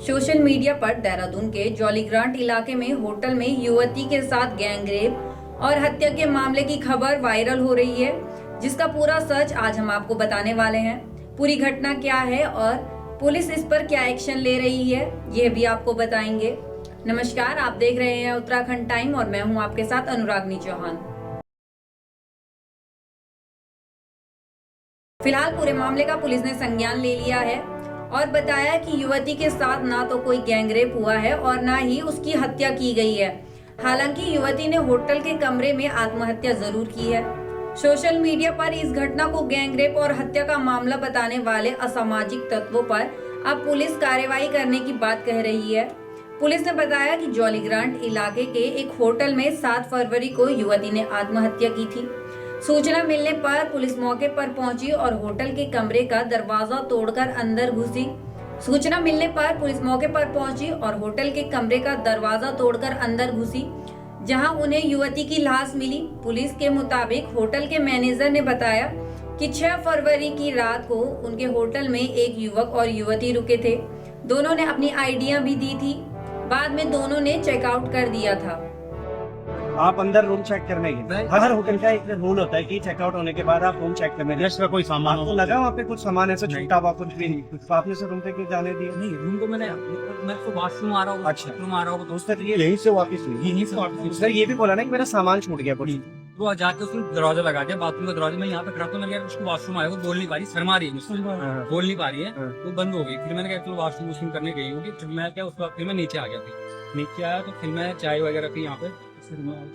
Social media पर देहरादून के जॉलीग्रांट इलाके में होटल में युवती के साथ गैंगरेप और हत्या के मामले की खबर वायरल हो रही है, जिसका पूरा सच आज हम आपको बताने वाले हैं। पूरी घटना क्या है और पुलिस इस पर क्या एक्शन ले रही है, यह भी आपको बताएंगे। नमस्कार, आप देख रहे हैं उत्तराखंड टाइम और मैं हूं आपके साथ अनुरागनी चौहान। फिलहाल पूरे मामले का पुलिस ने संज्ञान ले लिया है और बताया कि युवती के साथ ना तो कोई गैंगरेप हुआ है और ना ही उसकी हत्या की गई है। हालांकि युवती ने होटल के कमरे में आत्महत्या जरूर की है। सोशल मीडिया पर इस घटना को गैंगरेप और हत्या का मामला बताने वाले असामाजिक तत्वों पर अब पुलिस कार्रवाई करने की बात कह रही है। पुलिस ने बताया कि जॉलीग्रांट इलाके के एक होटल में 7 फरवरी को युवती ने आत्महत्या की थी। सूचना मिलने पर पुलिस मौके पर पहुंची और होटल के कमरे का दरवाजा तोड़कर अंदर घुसी। सूचना मिलने पर पुलिस मौके पर पहुंची और होटल के कमरे का दरवाजा तोड़कर अंदर घुसी, जहां उन्हें युवती की लाश मिली। पुलिस के मुताबिक होटल के मैनेजर ने बताया कि 6 फरवरी की रात को उनके होटल में एक युवक और युवती रुके थे। दोनों ने अपनी आईडियां भी दी थी। बाद में दोनों ने चेकआउट कर दिया था। आप अंदर रूम चेक करने गए? हर होटल का एक रूल होता है कि चेकआउट होने के बाद आप रूम चेक करने गए। का कोई सामान आपको लगा वहाँ पे कुछ सामान ऐसा छूटा हुआ कुछ भी नहीं, तो आपने से रूम पे क्यों जाने दिया? नहीं, रूम को मैं तो वॉशरूम आ रहा हूँ। अच्छा। रूम आ रहा हूँ तो उस तरह यहीं से वापस हुई? यहीं से वापस उसने ये भी बोला ना कि मेरा सामान छूट गया कुछ। तो जाके उसने दरवाजा लगा दिया, बाथरूम का दरवाजा। मैं यहाँ पे खड़ा था, मैंने कहा उसको वॉशरूम आया, वो बोल नहीं पा रही, शर्मा रही है मुझसे, बोल नहीं पा रही है, वो बंद हो गई। फिर मैंने कहा चलो वॉशरूम करने गई होगी। फिर मैं क्या उसके बाद फिर मैं नीचे आ गया थी। नीचे आया तो फिर मैं चाय वगैरह पी, यहाँ पे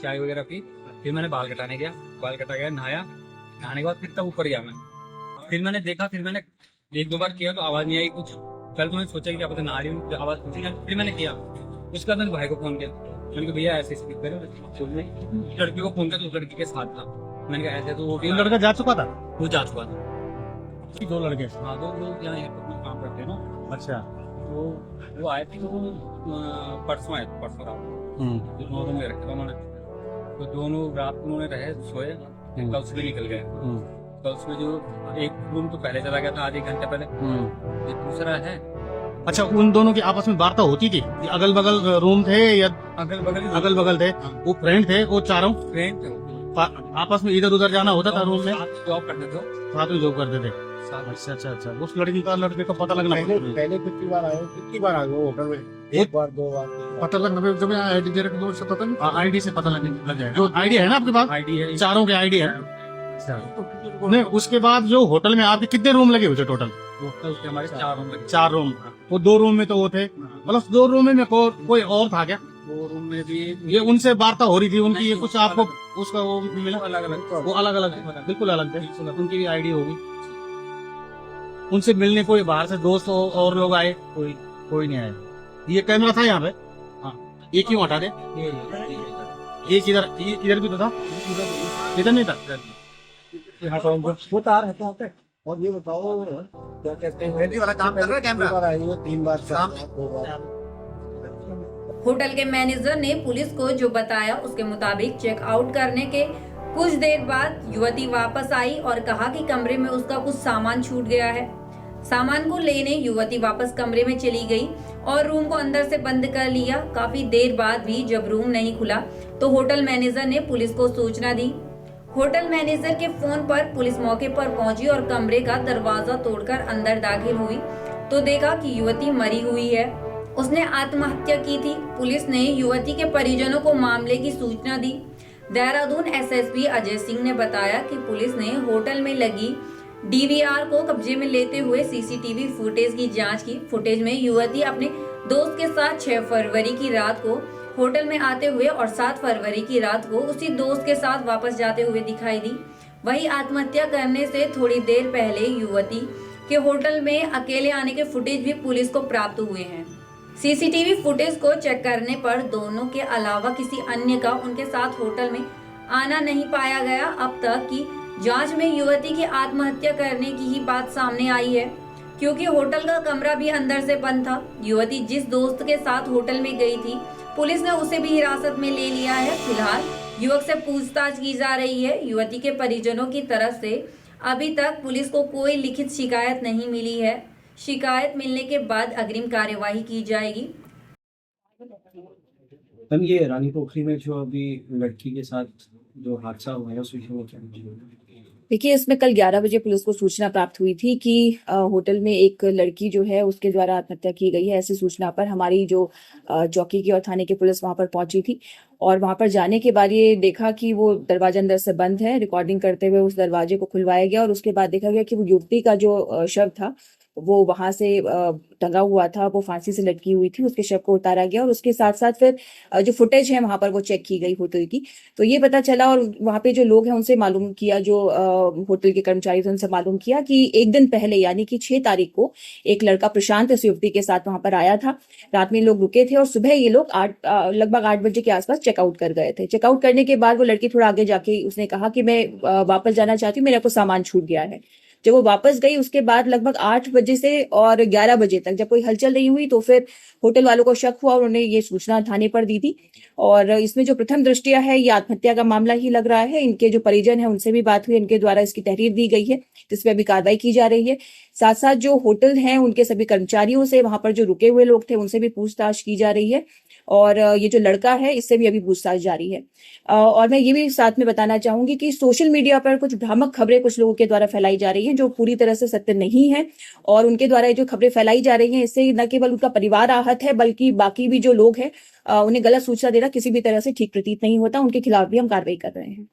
चाय वगैरह पी। फिर मैंने बाल कटाने गया, बाल कटा गया, नहाया। नहाने के बाद फिर तब ऊपर गया मैं। फिर मैंने देखा, फिर मैंने 1-2 बार किया तो आवाज नहीं आई कुछ। कल तो मैंने सोचा कि क्या पता नहा रही हूँ, आवाज पूछी। फिर मैंने किया, उसके बाद मैंने भाई को फोन किया। मैंने कहा भैया ऐसे स्पीकर लड़की को फोन किया तो उस लड़की के साथ था। मैंने कहा ऐसे, तो वो भी लड़का जा चुका था? वो जा चुका था। 2 लड़के? हाँ, 2 लोग यहाँ एयरपोर्ट में काम करते हैं ना। अच्छा। तो वो आए थे, वो परसों आए थे, परसों रात। दोनों रूम में रखे उन्होंने, तो दोनों रात को उन्होंने रहे, सोए। कल सुबह निकल गए। कल सुबह जो एक रूम तो पहले चला गया था, आधे घंटे पहले। ये दूसरा है। अच्छा, उन दोनों की आपस में वार्ता होती थी? अगल बगल रूम थे या अगल बगल थे? वो फ्रेंड थे वो चारों? फ्रेंड थे। आपस में इधर उधर जाना होता था रूम में? जॉब करते थे, साथ में जॉब करते थे। अच्छा। उस लड़के का पता लगना पहले कितनी बार आए वो होटल में? 1 बार 2 बार पता लगना जब आईडी दे रखे तो पता नहीं, आईडी से पता लग जाएगा। जो आईडी है ना आपके पास? आईडी है, चारों के आईडी है। नहीं, उसके बाद जो होटल में आपके कितने रूम लगे हुए थे टोटल? उसके हमारे 4 रूम लगे। 4 रूम। वो 2 रूम में तो वो थे, मतलब 2 रूम में कोई और था क्या? 2 रूम में भी ये उनसे वार्ता हो रही थी उनकी? ये कुछ आपको उसका वो मिला? अलग अलग, वो अलग अलग बिल्कुल अलग थे। उनकी भी आईडी होगी। उनसे मिलने कोई बाहर से दोस्त और लोग आए? कोई नहीं आया। ये कैमरा था यहाँ पे? हाँ। ये क्यों हटा दे? ये इधर भी तो था, इधर नहीं था? वो तार हटा पे। और ये बताओ क्या कहते हैं, वाला काम कर रहा है कैमरा? 3 बार 2 बार। होटल के मैनेजर ने पुलिस को जो बताया उसके मुताबिक चेकआउट करने के कुछ देर बाद युवती वापस आई और कहा कि कमरे में उसका कुछ सामान छूट गया है। सामान को लेने युवती वापस कमरे में चली गई और रूम को अंदर से बंद कर लिया। काफी देर बाद भी जब रूम नहीं खुला तो होटल मैनेजर ने पुलिस को सूचना दी। होटल मैनेजर के फोन पर पुलिस मौके पर पहुंची और कमरे का दरवाजा तोड़कर अंदर दाखिल हुई तो देखा कि युवती मरी हुई है, उसने आत्महत्या की थी। पुलिस ने युवती के परिजनों को मामले की सूचना दी। देहरादून एसएसपी अजय सिंह ने बताया कि पुलिस ने होटल में लगी डीवीआर को कब्जे में लेते हुए सीसीटीवी फुटेज की जांच की। फुटेज में युवती अपने दोस्त के साथ 6 फरवरी की रात को होटल में आते हुए और 7 फरवरी की रात को उसी दोस्त के साथ वापस जाते हुए दिखाई दी। वहीं आत्महत्या करने से थोड़ी देर पहले युवती के होटल में अकेले आने के फुटेज भी पुलिस को प्राप्त हुए हैं। सीसीटीवी फुटेज को चेक करने पर दोनों के अलावा किसी अन्य का उनके साथ होटल में आना नहीं पाया गया। अब तक की जांच में युवती की आत्महत्या करने की ही बात सामने आई है, क्योंकि होटल का कमरा भी अंदर से बंद था। युवती जिस दोस्त के साथ होटल में गई थी, पुलिस ने उसे भी हिरासत में ले लिया है। फिलहाल युवक से पूछताछ की जा रही है। युवती के परिजनों की तरफ से अभी तक पुलिस को कोई लिखित शिकायत नहीं मिली है। शिकायत मिलने के बाद अग्रिम कार्यवाही की जाएगी। मैम ये रानी पोखरी में जो अभी लड़की के साथ जो हादसा हुआ है उस विषय में क्या देखिए, इसमें कल 11 बजे पुलिस को सूचना प्राप्त हुई थी कि होटल में एक लड़की जो है उसके द्वारा आत्महत्या की गई है। ऐसी सूचना पर हमारी जो चौकी की और थाने की पुलिस वहां पर पहुंची थी और वहां पर जाने के बाद ये देखा कि वो दरवाजा अंदर से बंद है। रिकॉर्डिंग करते हुए उस दरवाजे को खुलवाया गया और उसके बाद देखा गया कि वो युवती का जो शव था वो वहां से टंगा हुआ था, वो फांसी से लटकी हुई थी। उसके शव को उतारा गया और उसके साथ साथ फिर जो फुटेज है वहां पर वो चेक की गई होटल की, तो ये पता चला और वहां पे जो लोग हैं उनसे मालूम किया, जो होटल के कर्मचारी थे उनसे मालूम किया कि एक दिन पहले यानी कि 6 तारीख को एक लड़का प्रशांत इस युवती के साथ वहां पर आया था। रात में लोग रुके थे और सुबह ये लोग लगभग 8 बजे के आसपास चेकआउट कर गए थे। चेकआउट करने के बाद वो लड़की थोड़ा आगे जाके उसने कहा कि मैं वापस जाना चाहती हूँ, मेरा कुछ सामान छूट गया है। जब वो वापस गई उसके बाद लगभग 8 बजे से और 11 बजे तक जब कोई हलचल नहीं हुई तो फिर होटल वालों को शक हुआ और उन्होंने ये सूचना थाने पर दी थी। और इसमें जो प्रथम दृष्टया है ये आत्महत्या का मामला ही लग रहा है। इनके जो परिजन है उनसे भी बात हुई, इनके द्वारा इसकी तहरीर दी गई है जिसपे अभी कार्रवाई की जा रही है। साथ साथ जो होटल है उनके सभी कर्मचारियों से, वहां पर जो रुके हुए लोग थे उनसे भी पूछताछ की जा रही है और ये जो लड़का है इससे भी अभी पूछताछ जारी है। और मैं ये भी साथ में बताना चाहूंगी कि सोशल मीडिया पर कुछ भ्रामक खबरें कुछ लोगों के द्वारा फैलाई जा रही हैं जो पूरी तरह से सत्य नहीं है और उनके द्वारा ये जो खबरें फैलाई जा रही हैं इससे न केवल उनका परिवार आहत है बल्कि बाकी भी जो लोग हैं उन्हें गलत सूचना देना किसी भी तरह से ठीक प्रतीत नहीं होता। उनके खिलाफ भी हम कार्रवाई कर रहे हैं।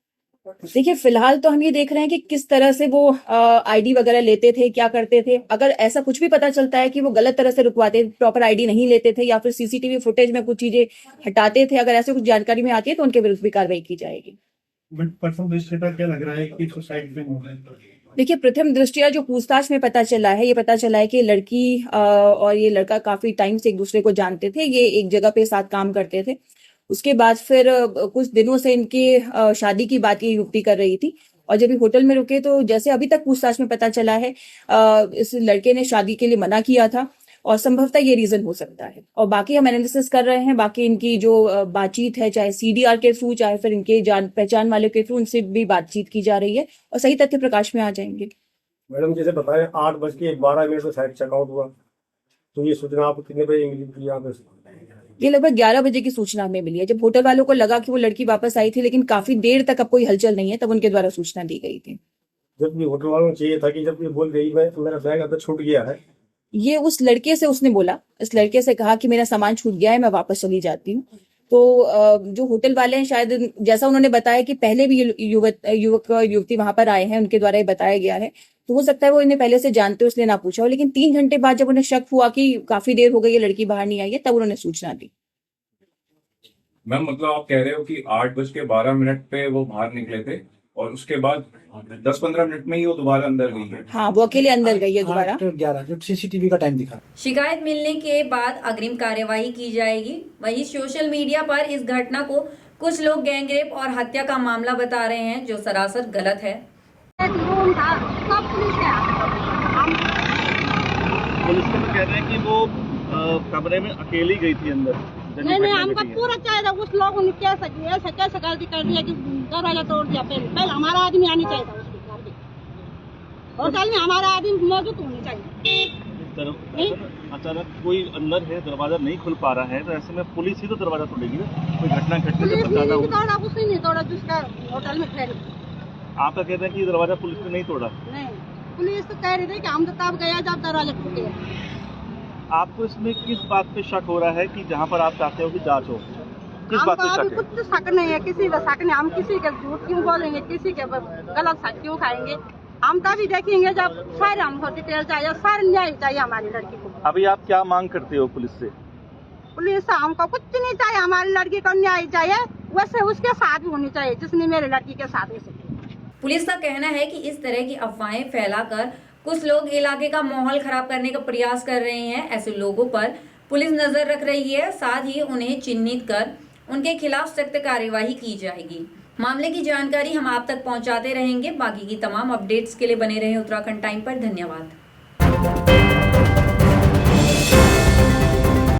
देखिए, फिलहाल तो हम ये देख रहे हैं कि किस तरह से वो आईडी वगैरह लेते थे, क्या करते थे। अगर ऐसा कुछ भी पता चलता है कि वो गलत तरह से रुकवाते, प्रॉपर आईडी नहीं लेते थे या फिर सीसीटीवी फुटेज में कुछ चीजें हटाते थे, अगर ऐसे कुछ जानकारी में आती है तो उनके विरुद्ध भी कार्रवाई की जाएगी। प्रथम दृष्टया क्या लग रहा है कि सुसाइड में हुआ है? देखिए, प्रथम दृष्टया जो पूछताछ में पता चला है, ये पता चला है कि लड़की और ये लड़का काफी टाइम से एक दूसरे को जानते थे। ये एक जगह पे साथ काम करते थे। उसके बाद फिर कुछ दिनों से इनकी शादी की बात ये युवती कर रही थी और जब ये होटल में रुके तो जैसे अभी तक पूछताछ में पता चला है इस लड़के ने शादी के लिए मना किया था और संभवतः ये रीजन हो सकता है। और बाकी हम एनालिसिस कर रहे हैं, बाकी इनकी जो बातचीत है चाहे सीडीआर के थ्रू चाहे फिर इनके जान पहचान वाले के थ्रू उनसे भी बातचीत की जा रही है और सही तथ्य प्रकाश में आ जाएंगे। मैडम जैसे बताया 8:12 में शायद चेकआउट हुआ, तो ये सूचना आपको कितने बजे मिली थी? यहाँ पे ये लगभग 11 बजे की सूचना हमें मिली है। जब होटल वालों को लगा कि वो लड़की वापस आई थी लेकिन काफी देर तक अब कोई हलचल नहीं है तब उनके द्वारा सूचना दी गई थी। जब ये होटल वालों को चाहिए था कि जब ये बोल गई मैं तो मेरा बैग अंदर छूट गया है, ये उस लड़के से उसने बोला, इस लड़के से कहा कि मेरा सामान छूट गया है, मैं वापस चली जाती हूँ। तो जो होटल वाले हैं शायद जैसा उन्होंने बताया कि पहले भी युवक युवती वहां पर आए हैं, उनके द्वारा ये बताया गया है, तो हो सकता है वो इन्हें पहले से जानते हो इसलिए ना पूछा हो। लेकिन 3 घंटे बाद जब उन्हें शक हुआ कि काफी देर हो गई है लड़की बाहर नहीं आई है तब उन्होंने सूचना दी। मैम मतलब आप कह रहे हो कि 8:12 पे वो बाहर निकले थे और उसके बाद 10-15 मिनट में ही वो दोबारा अंदर गई है? हाँ, वो अकेले अंदर गई है दोबारा। 8:11 जो सीसीटीवी का टाइम दिखा। शिकायत मिलने के बाद अग्रिम कार्यवाही की जाएगी। वहीं सोशल मीडिया पर इस घटना को कुछ लोग गैंगरेप और हत्या का मामला बता रहे हैं जो सरासर गलत है। पुलिस को कह रहे हैं कि वो कमरे में अकेली गई थी अंदर। नहीं, हमको पूरा चाहिए। उस लोगों ने कैसे गलती कर दिया कि दरवाजा तोड़ दिया। पहले हमारा आदमी आनी चाहिए था उसके घर में। होटल में हमारा आदमी मौजूद होनी चाहिए। अचानक कोई अंदर है, दरवाजा नहीं खुल पा रहा है, तो ऐसे में पुलिस ही तो दरवाजा तोड़ेगी ना। कोई घटना घटने से बताना होगा। कुछ नहीं तोड़ा जिसका होटल में ठहरी। आप तो कहते हैं कि दरवाजा पुलिस ने नहीं तोड़ा? नहीं, पुलिस तो कह रही थी कि हम तो तब गया जब दरवाजा टूट गया। आपको इसमें किस बात पे शक हो रहा है कि जहाँ पर आप चाहते हो कि जांच हो, किस बात पे शक है? कुछ शक नहीं है, किसी का शक नहीं। हम किसी के झूठ क्यों बोलेंगे, किसी के गलत शक क्यों खाएंगे। हम तभी देखेंगे जब सारे हमको डिटेल चाहिए, सारे न्याय चाहिए हमारी लड़की को। अभी आप क्या मांग करते हो पुलिस से? पुलिस से हमको कुछ नहीं चाहिए, हमारी लड़की को न्याय चाहिए। वैसे उसके साथ भी होनी चाहिए जिसने मेरे लड़की के साथ वैसे। पुलिस का कहना है कि इस तरह की अफवाहें फैलाकर कुछ लोग इलाके का माहौल खराब करने का प्रयास कर रहे हैं। ऐसे लोगों पर पुलिस नजर रख रही है, साथ ही उन्हें चिन्हित कर उनके खिलाफ सख्त कार्यवाही की जाएगी। मामले की जानकारी हम आप तक पहुंचाते रहेंगे। बाकी की तमाम अपडेट्स के लिए बने रहें उत्तराखंड टाइम पर। धन्यवाद।